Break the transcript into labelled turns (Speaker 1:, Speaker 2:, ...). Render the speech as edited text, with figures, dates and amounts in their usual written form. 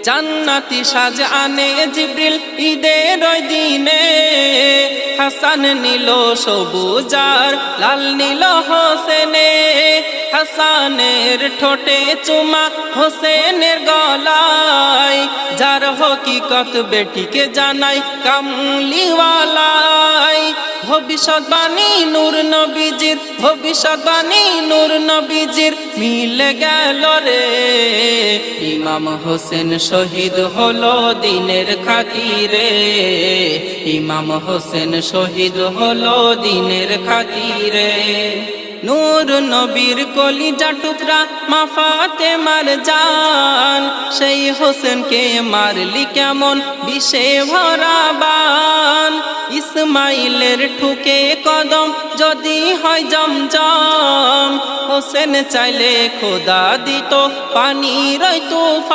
Speaker 1: জান্নাতি সাজ আনে জিবরিল ঈদের ওই দিনে হাসান নিল সবুজার লাল নীল হোসেনে হাসানের ঠোঁটে চুমা হোসেনের গলায় যার হকিকত বেটিকে জানাই কামলিওয়ালাই ভবিষ্যৎবাণী নূর নবীজির ভবিষ্যৎবাণী নূর নবীজির মিলে গেল রে ইমাম হোসেন শহীদ হলো দিনের খাতিরে ইমাম হোসেন শহীদ হলো দিনের খাতিরে নূর নবীর কলিজা টুকরা মা ফাতেমার জান সেই হোসেনকে মারলি কেমন বিষে ভরা বান ইসমাইলের ঠুকে কদম যদি হয় জমজম হোসেন চাইলে খোদা দিত পানির তুফান